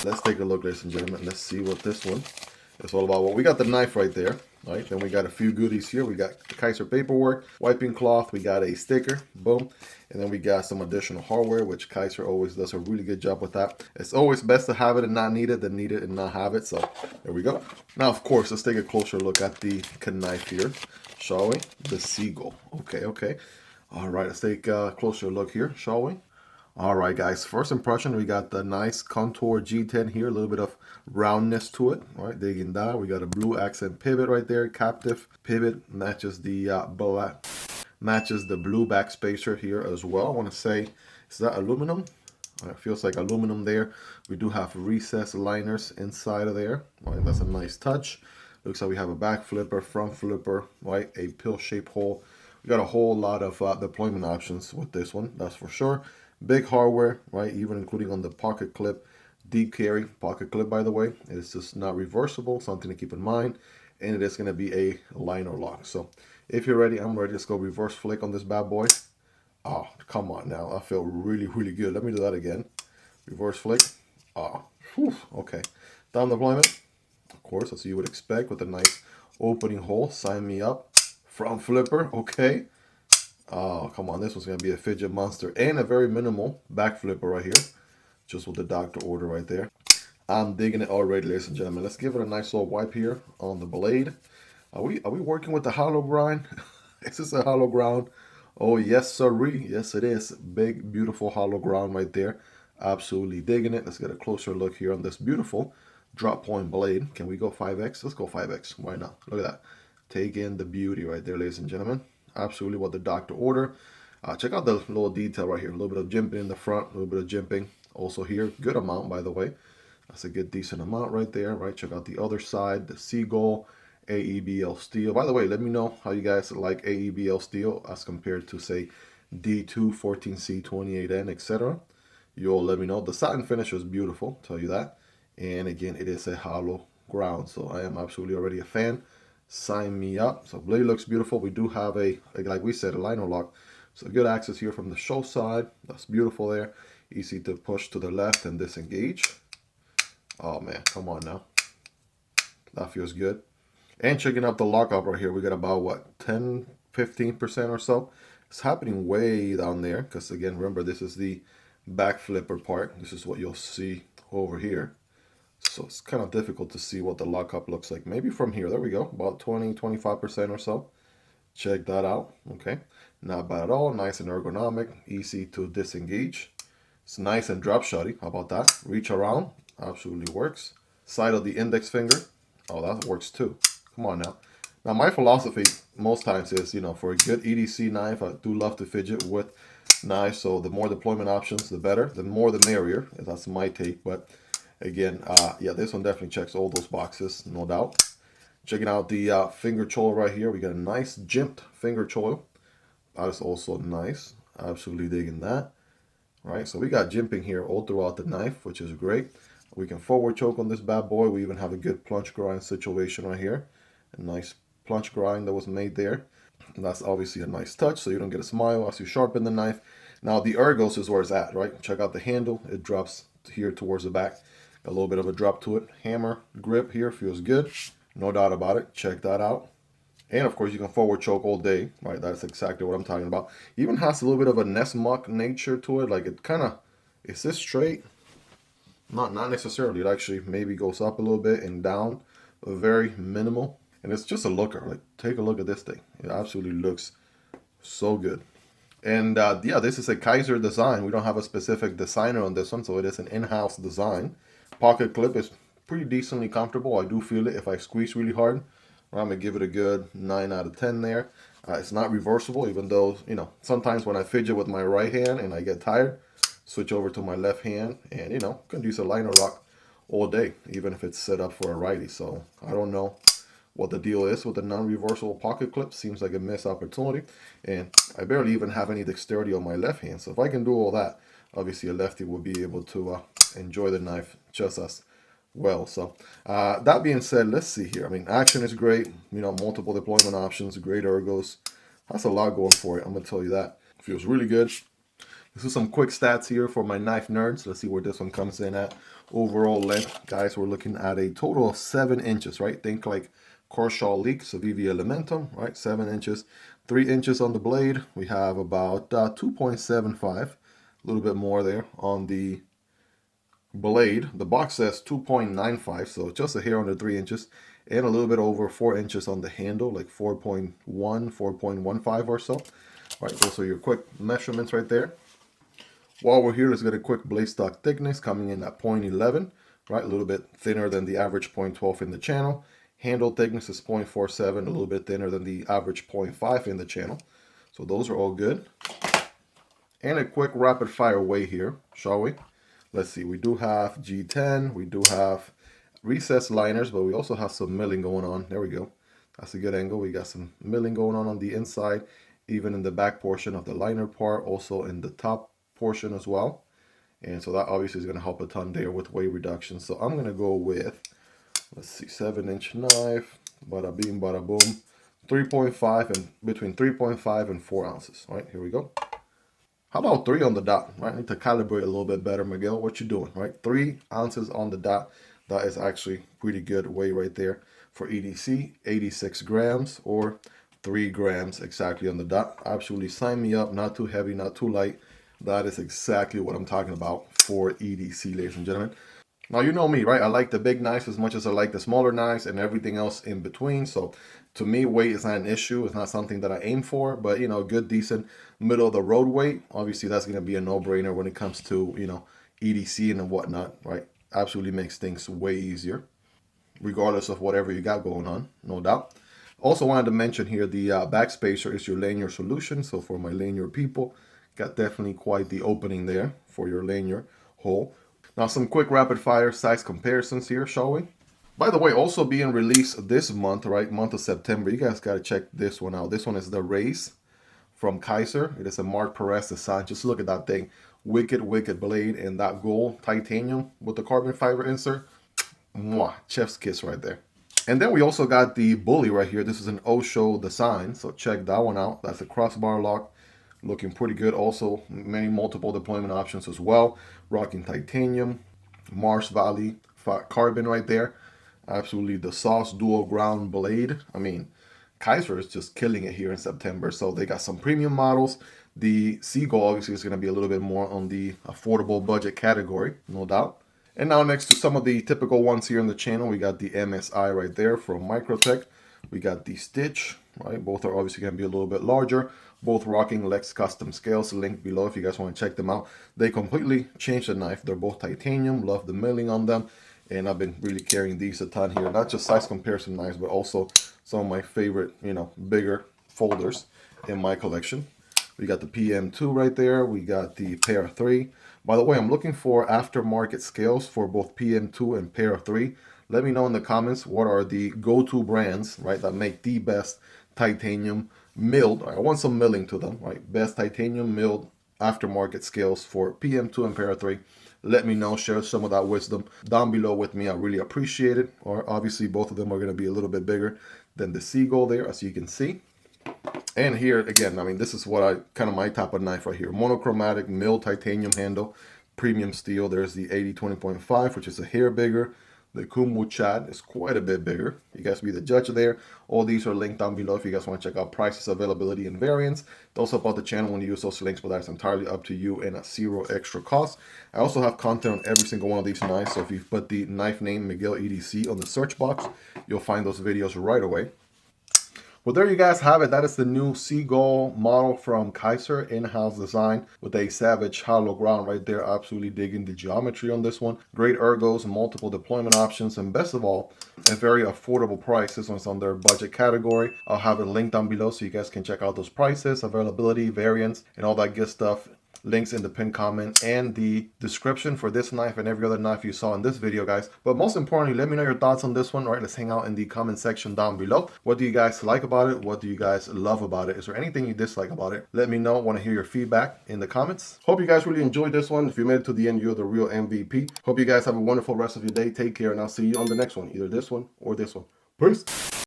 let's take a look, ladies and gentlemen. Let's see what this one is all about. Well, we got the knife right there. Right, then we got a few goodies here. We got the Kizer paperwork, wiping cloth, we got a sticker, boom, and then we got some additional hardware, which Kizer always does a really good job with that. It's always best to have it and not need it than need it and not have it, so there we go. Now, of course, let's take a closer look at the knife here, shall we? The Seagull. Okay. All right, let's take a closer look here, shall we? All right, guys, first impression, we got the nice contour G10 here, a little bit of roundness to it. All right, digging down, we got a blue accent pivot right there, captive pivot, matches the blue backspacer here as well. I want to say, is that aluminum? It feels like aluminum there. We do have recessed liners inside of there. All right, that's a nice touch. Looks like we have a back flipper, front flipper, right, a pill-shaped hole. We got a whole lot of deployment options with this one, that's for sure. Big hardware, right, even including on the pocket clip, deep carry pocket clip, by the way. It's just not reversible, something to keep in mind, and it is going to be a liner lock. So if you're ready, I'm ready. Let's go reverse flick on this bad boy. Oh, come on now, I feel really good. Let me do that again. Reverse flick. Oh, whew, okay. Down deployment, of course, as you would expect, with a nice opening hole. Sign me up. Front flipper, okay. Oh, come on, this one's going to be a fidget monster. And a very minimal back flipper right here. Just with the doctor order right there. I'm digging it already, ladies and gentlemen. Let's give it a nice little wipe here on the blade. Are we working with the hollow grind? Is this a hollow ground? Oh, yes, sirree. Yes, it is. Big, beautiful hollow ground right there. Absolutely digging it. Let's get a closer look here on this beautiful drop point blade. Can we go 5X? Let's go 5X. Why not? Look at that. Take in the beauty right there, ladies and gentlemen. Absolutely what the doctor order. Check out the little detail right here. A little bit of jimping in the front, a little bit of jimping also here. Good amount, by the way. That's a good, decent amount right there, right? Check out the other side, the Seagull AEBL steel. By the way, let me know how you guys like AEBL steel as compared to, say, D2, 14C, 28N, etc. You'll let me know. The satin finish is beautiful, tell you that. And again, it is a hollow ground, so I am absolutely already a fan. Sign me up. So blade looks beautiful. We do have like we said, a liner lock. So good access here from the show side. That's beautiful there. Easy to push to the left and disengage. Oh man, come on now. That feels good. And checking out the lockup right here, we got about what, 10-15% or so. It's happening way down there because again, remember, this is the back flipper part. This is what you'll see over here. So it's kind of difficult to see what the lockup looks like. Maybe from here, there we go, about 20-25% or so. Check that out. Okay, not bad at all. Nice and ergonomic, easy to disengage. It's nice and drop shotty. How about that? Reach around, absolutely works. Side of the index finger, oh, that works too. Come on now. Now my philosophy most times is, you know, for a good EDC knife, I do love to fidget with knives. So the more deployment options, the better. The more the merrier. That's my take. But again, yeah, this one definitely checks all those boxes, no doubt. Checking out the finger choil right here. We got a nice jimped finger choil. That is also nice. Absolutely digging that. Right, so we got jimping here all throughout the knife, which is great. We can forward choke on this bad boy. We even have a good plunge grind situation right here. A nice plunge grind that was made there. And that's obviously a nice touch, so you don't get a smile as you sharpen the knife. Now the ergos is where it's at, right? Check out the handle. It drops here towards the back. A little bit of a drop to it. Hammer grip here feels good. No doubt about it. Check that out. And of course, you can forward choke all day, right? That's exactly what I'm talking about. Even has a little bit of a nest muck nature to it. Like it kind of, is this straight? Not necessarily. It actually maybe goes up a little bit and down, very minimal. And it's just a looker. Like, take a look at this thing. It absolutely looks so good. And yeah, this is a Kizer design. We don't have a specific designer on this one, so it is an in-house design. Pocket clip is pretty decently comfortable. I do feel it if I squeeze really hard. I'm going to give it a good 9 out of 10 there. It's not reversible, even though, you know, sometimes when I fidget with my right hand and I get tired, switch over to my left hand and, you know, can use a liner lock all day, even if it's set up for a righty. So I don't know what the deal is with the non-reversible pocket clip. Seems like a missed opportunity. And I barely even have any dexterity on my left hand. So if I can do all that, obviously a lefty will be able to enjoy the knife just as well. So that being said, let's see here. I mean, action is great, you know, multiple deployment options, great ergos. That's a lot going for it, I'm gonna tell you that. Feels really good. This is some quick stats here for my knife nerds. Let's see where this one comes in at. overall length, guys, we're looking at a total of 7 inches, right? Think like Korshaw Leak, so VV Elementum, right? 7 inches, 3 inches on the blade. We have about 2.75, a little bit more there on the blade. The box says 2.95, so just a hair under 3 inches, and a little bit over 4 inches on the handle, like 4.1, 4.15 or so. All right, those are your quick measurements right there. While we're here, let's get a quick blade stock thickness coming in at 0.11, right? A little bit thinner than the average 0.12 in the channel. Handle thickness is 0.47, a little bit thinner than the average 0.5 in the channel. So those are all good. And a quick rapid fire weigh here, shall we? Let's see, we do have G10, we do have recessed liners, but we also have some milling going on. There we go. That's a good angle. We got some milling going on the inside, even in the back portion of the liner part, also in the top portion as well. And so that obviously is going to help a ton there with weight reduction. So I'm going to go with, let's see, 7-inch knife, bada bing, bada boom, 3.5 and between 3.5 and 4 ounces. All right, here we go. How about 3 on the dot, right? I need to calibrate a little bit better, Miguel. What you doing, right? 3 ounces on the dot. That is actually pretty good weight right there for EDC, 86 grams or 3 grams exactly on the dot. Absolutely sign me up, not too heavy, not too light. That is exactly what I'm talking about for EDC, ladies and gentlemen. Now, you know me, right? I like the big knives as much as I like the smaller knives and everything else in between. So to me, weight is not an issue. It's not something that I aim for, but, you know, good, decent, middle of the road weight. Obviously, that's going to be a no-brainer when it comes to, you know, EDC and whatnot, right? Absolutely makes things way easier, regardless of whatever you got going on, no doubt. Also wanted to mention here, the backspacer is your lanyard solution. So for my lanyard people, got definitely quite the opening there for your lanyard hole. Now some quick rapid fire size comparisons here, shall we? By the way, also being released this month, right, month of September, you guys got to check this one out. This one is the Raze from Kizer. It is a Mark Perez design. Just look at that thing. Wicked, wicked blade, and that gold titanium with the carbon fiber insert. Mwah, chef's kiss right there. And then we also got the Bulli right here. This is an Osho design, so check that one out. That's a crossbar lock. Looking pretty good. Also, many multiple deployment options as well. Rocking titanium, Mars Valley carbon right there. Absolutely the Sauce dual ground blade. I mean, Kizer is just killing it here in September. So they got some premium models. The Seagull obviously is going to be a little bit more on the affordable budget category, no doubt. And now next to some of the typical ones here on the channel, we got the MSI right there from Microtech. We got the Stitch, right? Both are obviously going to be a little bit larger. Both rocking Lex custom scales, linked below if you guys want to check them out. They completely changed the knife. They're both titanium. Love the milling on them. And I've been really carrying these a ton here. Not just size comparison knives, but also some of my favorite, you know, bigger folders in my collection. We got the PM2 right there. We got the Para 3. By the way, I'm looking for aftermarket scales for both PM2 and Para 3. Let me know in the comments what are the go-to brands, right, that make the best titanium milled. I want some milling to them, right? Best titanium milled aftermarket scales for PM2 and Para 3. Let me know, share some of that wisdom down below with me. I really appreciate it. Or obviously both of them are going to be a little bit bigger than the Seagull there, as you can see. And here again, I mean, this is what I kind of my type of knife right here. Monochromatic milled titanium handle, premium steel. There's the 80-20.5, which is a hair bigger. The Kunwu Chad is quite a bit bigger. You guys be the judge there. All these are linked down below if you guys want to check out prices, availability, and variants. Those support the channel when you use those links, but that's entirely up to you and at zero extra cost. I also have content on every single one of these knives, so if you put the knife name Miguel EDC on the search box, you'll find those videos right away. Well, there you guys have it. That is the new Seagull model from Kizer, in-house design with a savage hollow ground right there. Absolutely digging the geometry on this one. Great ergos, multiple deployment options, and best of all, a very affordable price. This one's on their budget category. I'll have it linked down below so you guys can check out those prices, availability, variants, and all that good stuff. Links in the pinned comment and the description for this knife and every other knife you saw in this video, guys. But most importantly, let me know your thoughts on this one. All right, let's hang out in the comment section down below. What do you guys like about it? What do you guys love about it? Is there anything you dislike about it? Let me know. I want to hear your feedback in the comments. Hope you guys really enjoyed this one. If you made it to the end, you're the real MVP. Hope you guys have a wonderful rest of your day. Take care, and I'll see you on the next one, either this one or this one. Peace.